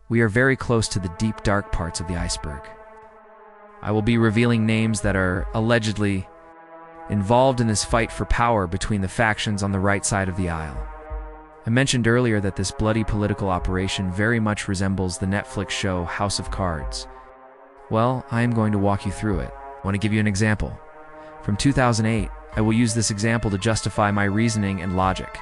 we are very close to the deep, dark parts of the iceberg. I will be revealing names that are allegedly involved in this fight for power between the factions on the right side of the aisle. I mentioned earlier that this bloody political operation very much resembles the Netflix show House of Cards. Well, I am going to walk you through it. I want to give you an example. From 2008, I will use this example to justify my reasoning and logic.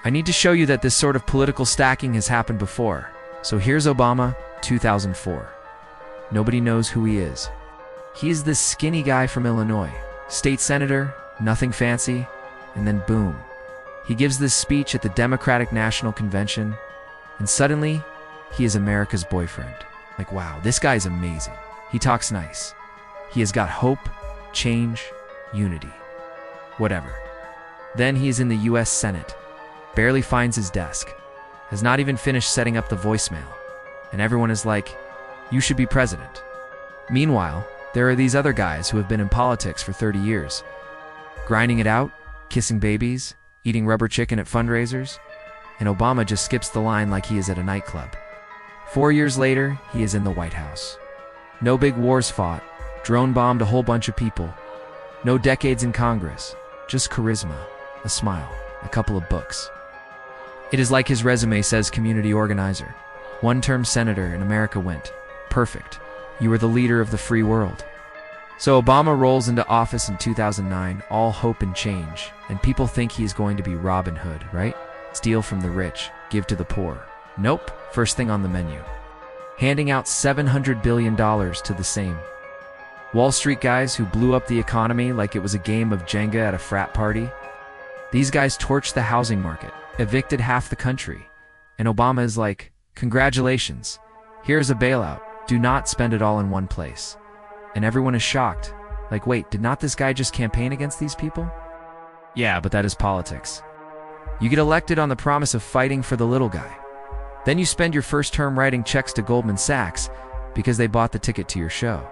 I need to show you that this sort of political stacking has happened before. So here's Obama, 2004. Nobody knows who he is. He is this skinny guy from Illinois. State senator, nothing fancy, and then boom. He gives this speech at the Democratic National Convention, and suddenly, he is America's boyfriend. Like, wow, this guy's amazing. He talks nice. He has got hope, change, unity. Whatever. Then he is in the US Senate, barely finds his desk, has not even finished setting up the voicemail, and everyone is like, you should be president. Meanwhile, there are these other guys who have been in politics for 30 years, grinding it out, kissing babies, eating rubber chicken at fundraisers, and Obama just skips the line like he is at a nightclub. 4 years later, he is in the White House. No big wars fought, drone bombed a whole bunch of people, no decades in Congress, just charisma, a smile, a couple of books. It is like his resume says community organizer. One-term senator and America went. Perfect. You are the leader of the free world. So Obama rolls into office in 2009, all hope and change, and people think he's going to be Robin Hood, right? Steal from the rich, give to the poor. Nope, first thing on the menu. Handing out $700 billion to the same Wall Street guys who blew up the economy like it was a game of Jenga at a frat party. These guys torched the housing market, evicted half the country, and Obama is like, congratulations, here's a bailout, do not spend it all in one place. And everyone is shocked, like, wait, did not this guy just campaign against these people? Yeah, but that is politics. You get elected on the promise of fighting for the little guy. Then you spend your first term writing checks to Goldman Sachs because they bought the ticket to your show.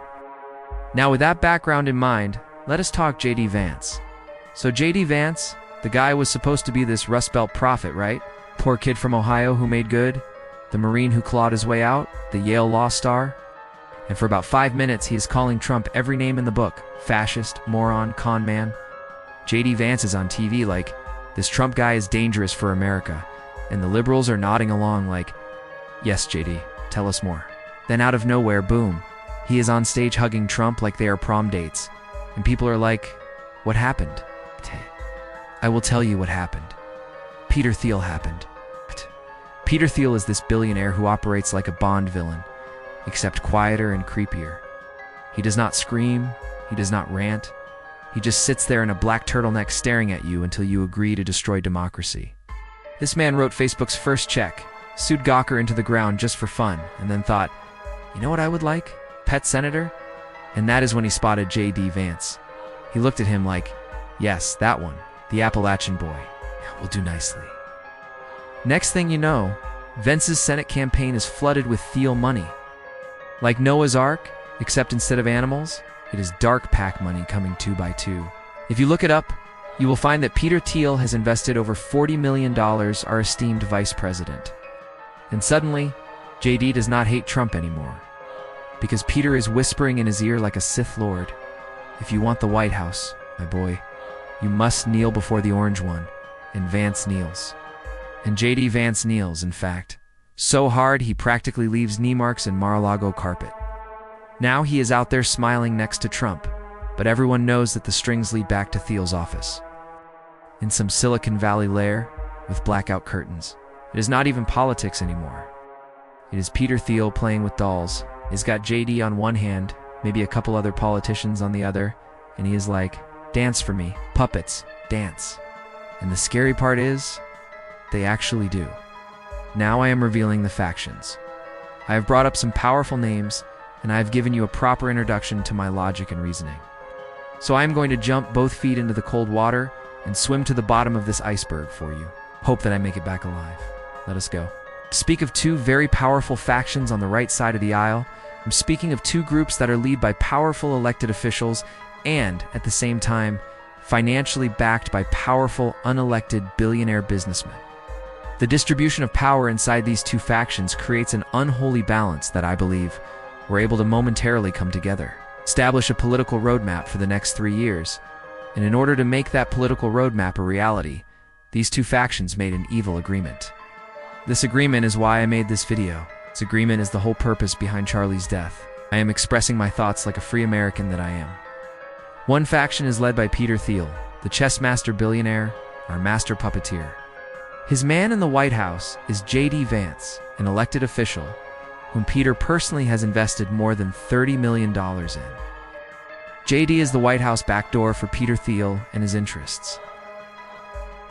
Now with that background in mind, let us talk J.D. Vance. So J.D. Vance, the guy was supposed to be this Rust Belt prophet, right? Poor kid from Ohio who made good, the Marine who clawed his way out, the Yale law star. And for about 5 minutes, he is calling Trump every name in the book. Fascist, moron, con man. J.D. Vance is on TV like, this Trump guy is dangerous for America. And the liberals are nodding along like, yes, J.D., tell us more. Then out of nowhere, boom, he is on stage hugging Trump like they are prom dates. And people are like, what happened? I will tell you what happened. Peter Thiel happened. Peter Thiel is this billionaire who operates like a Bond villain, except quieter and creepier. He does not scream, he does not rant, he just sits there in a black turtleneck staring at you until you agree to destroy democracy. This man wrote Facebook's first check, sued Gawker into the ground just for fun, and then thought, you know what I would like? Pet senator? And that is when he spotted J.D. Vance. He looked at him like, yes, that one, the Appalachian boy, will do nicely. Next thing you know, Vance's Senate campaign is flooded with Thiel money. Like Noah's Ark, except instead of animals, it is dark pack money coming 2 by 2. If you look it up, you will find that Peter Thiel has invested over $40 million, our esteemed vice president. And suddenly, JD does not hate Trump anymore. Because Peter is whispering in his ear like a Sith Lord, if you want the White House, my boy, you must kneel before the orange one. And Vance kneels. And JD Vance kneels, in fact. So hard he practically leaves knee marks in Mar-a-Lago carpet. Now he is out there smiling next to Trump, but everyone knows that the strings lead back to Thiel's office. In some Silicon Valley lair with blackout curtains. It is not even politics anymore. It is Peter Thiel playing with dolls. He's got JD on one hand, maybe a couple other politicians on the other, and he is like, dance for me, puppets, dance. And the scary part is, they actually do. Now I am revealing the factions. I have brought up some powerful names, and I have given you a proper introduction to my logic and reasoning. So I am going to jump both feet into the cold water and swim to the bottom of this iceberg for you. Hope that I make it back alive. Let us go. To speak of two very powerful factions on the right side of the aisle, I'm speaking of two groups that are led by powerful elected officials and, at the same time, financially backed by powerful, unelected billionaire businessmen. The distribution of power inside these two factions creates an unholy balance that I believe were able to momentarily come together, establish a political roadmap for the next 3 years, and in order to make that political roadmap a reality, these two factions made an evil agreement. This agreement is why I made this video. This agreement is the whole purpose behind Charlie's death. I am expressing my thoughts like a free American that I am. One faction is led by Peter Thiel, the chess master billionaire, our master puppeteer. His man in the White House is J.D. Vance, an elected official, whom Peter personally has invested more than $30 million in. J.D. is the White House backdoor for Peter Thiel and his interests.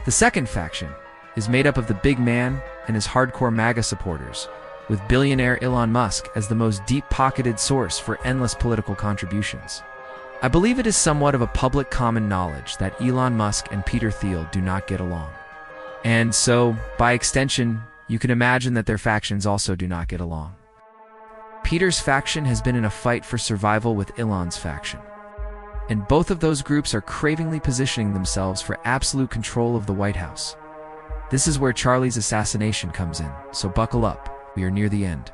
The second faction is made up of the big man and his hardcore MAGA supporters, with billionaire Elon Musk as the most deep-pocketed source for endless political contributions. I believe it is somewhat of a public common knowledge that Elon Musk and Peter Thiel do not get along. And so, by extension, you can imagine that their factions also do not get along. Peter's faction has been in a fight for survival with Elon's faction, and both of those groups are cravingly positioning themselves for absolute control of the White House. This is where Charlie's assassination comes in, so buckle up, we are near the end.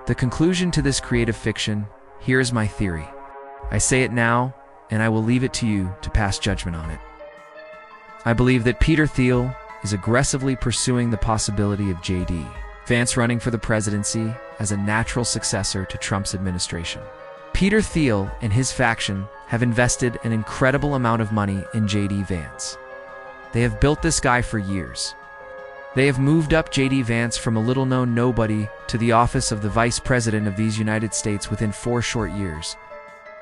The conclusion to this creative fiction, here is my theory. I say it now, and I will leave it to you to pass judgment on it. I believe that Peter Thiel is aggressively pursuing the possibility of J.D. Vance running for the presidency as a natural successor to Trump's administration. Peter Thiel and his faction have invested an incredible amount of money in J.D. Vance. They have built this guy for years. They have moved up J.D. Vance from a little-known nobody to the office of the Vice President of these United States within 4 short years.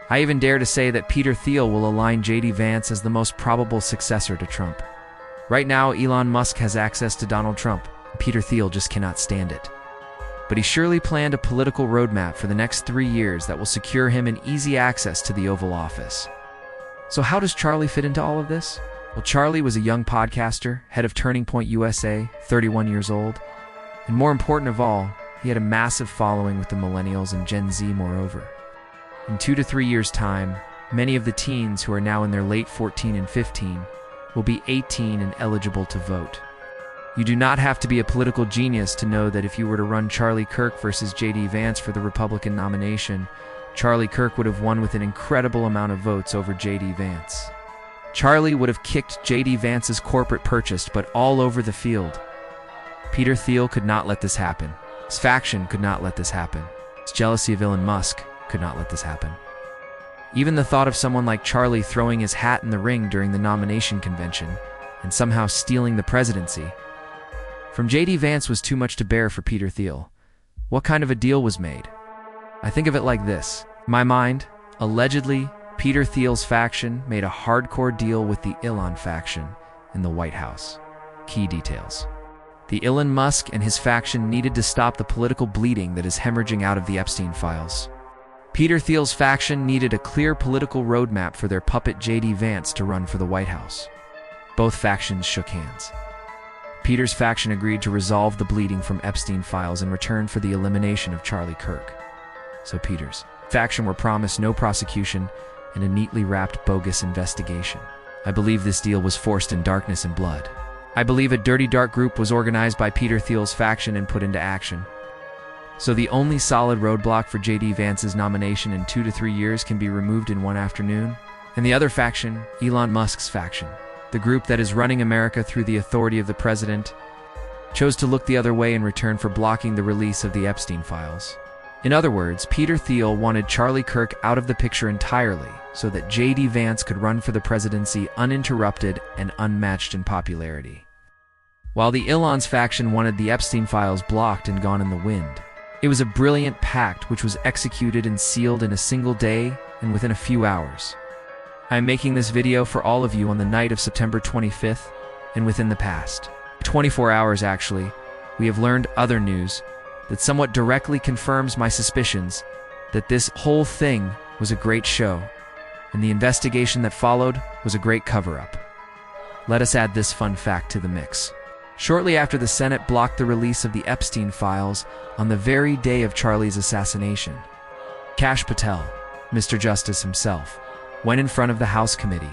I even dare to say that Peter Thiel will align J.D. Vance as the most probable successor to Trump. Right now, Elon Musk has access to Donald Trump. Peter Thiel just cannot stand it. But he surely planned a political roadmap for the next 3 years that will secure him an easy access to the Oval Office. So how does Charlie fit into all of this? Well, Charlie was a young podcaster, head of Turning Point USA, 31 years old. And more important of all, he had a massive following with the millennials and Gen Z moreover. In 2 to 3 years' time, many of the teens who are now in their late 14 and 15 will be 18 and eligible to vote. You do not have to be a political genius to know that if you were to run Charlie Kirk versus J.D. Vance for the Republican nomination, Charlie Kirk would have won with an incredible amount of votes over J.D. Vance. Charlie would have kicked J.D. Vance's corporate purchase, but all over the field. Peter Thiel could not let this happen. His faction could not let this happen. His jealousy of Elon Musk could not let this happen. Even the thought of someone like Charlie throwing his hat in the ring during the nomination convention and somehow stealing the presidency from J.D. Vance was too much to bear for Peter Thiel. What kind of a deal was made? I think of it like this. In my mind, allegedly, Peter Thiel's faction made a hardcore deal with the Elon faction in the White House. Key details. The Elon Musk and his faction needed to stop the political bleeding that is hemorrhaging out of the Epstein files. Peter Thiel's faction needed a clear political roadmap for their puppet J.D. Vance to run for the White House. Both factions shook hands. Peter's faction agreed to resolve the bleeding from Epstein files in return for the elimination of Charlie Kirk. So Peter's faction were promised no prosecution and a neatly wrapped bogus investigation. I believe this deal was forced in darkness and blood. I believe a dirty dark group was organized by Peter Thiel's faction and put into action. So the only solid roadblock for J.D. Vance's nomination in 2 to 3 years can be removed in one afternoon. And the other faction, Elon Musk's faction, the group that is running America through the authority of the president, chose to look the other way in return for blocking the release of the Epstein files. In other words, Peter Thiel wanted Charlie Kirk out of the picture entirely so that J.D. Vance could run for the presidency uninterrupted and unmatched in popularity, while the Elon's faction wanted the Epstein files blocked and gone in the wind. It was a brilliant pact which was executed and sealed in a single day and within a few hours. I am making this video for all of you on the night of September 25th, and within the past 24 hours actually, we have learned other news that somewhat directly confirms my suspicions that this whole thing was a great show, and the investigation that followed was a great cover-up. Let us add this fun fact to the mix. Shortly after the Senate blocked the release of the Epstein files on the very day of Charlie's assassination, Kash Patel, Mr. Justice himself, went in front of the House committee,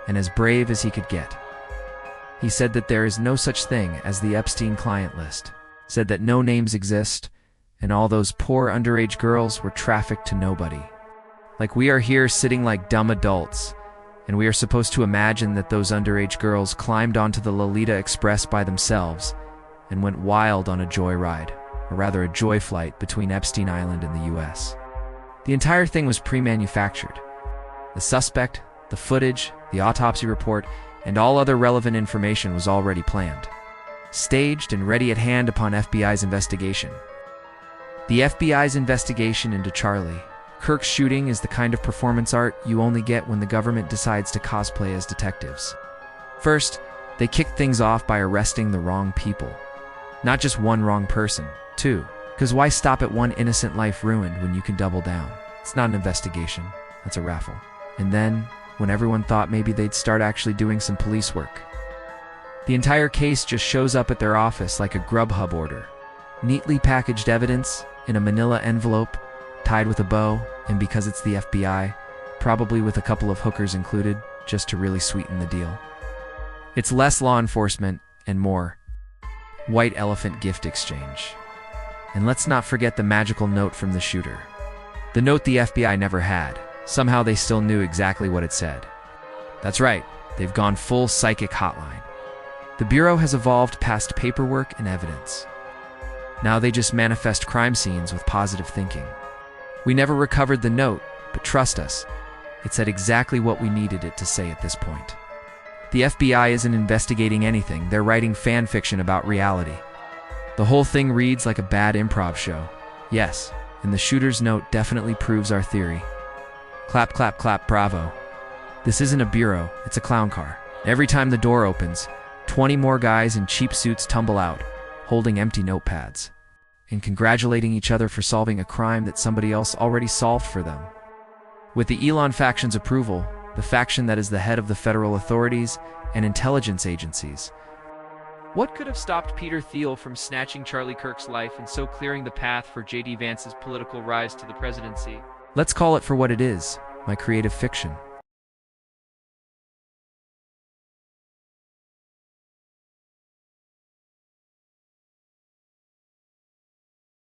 and as brave as he could get, He said that there is no such thing as the Epstein client list, said that no names exist, and all those poor underage girls were trafficked to nobody. Like we are here sitting like dumb adults, and we are supposed to imagine that those underage girls climbed onto the Lolita Express by themselves and went wild on a joyride, or rather a joy flight between Epstein Island and the US. The entire thing was pre-manufactured. The suspect, the footage, the autopsy report, and all other relevant information was already planned, staged and ready at hand upon FBI's investigation. The FBI's investigation into Charlie Kirk's shooting is the kind of performance art you only get when the government decides to cosplay as detectives. First, they kicked things off by arresting the wrong people. Not just one wrong person, too. Because why stop at one innocent life ruined when you can double down? It's not an investigation, that's a raffle. And then, when everyone thought maybe they'd start actually doing some police work, the entire case just shows up at their office like a Grubhub order. Neatly packaged evidence in a manila envelope, tied with a bow, and because it's the FBI, probably with a couple of hookers included, just to really sweeten the deal. It's less law enforcement and more white elephant gift exchange. And let's not forget the magical note from the shooter. The note the FBI never had. Somehow they still knew exactly what it said. That's right, they've gone full psychic hotline. The Bureau has evolved past paperwork and evidence. Now they just manifest crime scenes with positive thinking. We never recovered the note, but trust us, it said exactly what we needed it to say at this point. The FBI isn't investigating anything, they're writing fan fiction about reality. The whole thing reads like a bad improv show. Yes, and the shooter's note definitely proves our theory. Clap, clap, clap, bravo. This isn't a bureau, it's a clown car. Every time the door opens, 20 more guys in cheap suits tumble out, holding empty notepads, and congratulating each other for solving a crime that somebody else already solved for them. With the Elon faction's approval, the faction that is the head of the federal authorities and intelligence agencies. What could have stopped Peter Thiel from snatching Charlie Kirk's life and so clearing the path for J.D. Vance's political rise to the presidency? Let's call it for what it is, my creative fiction.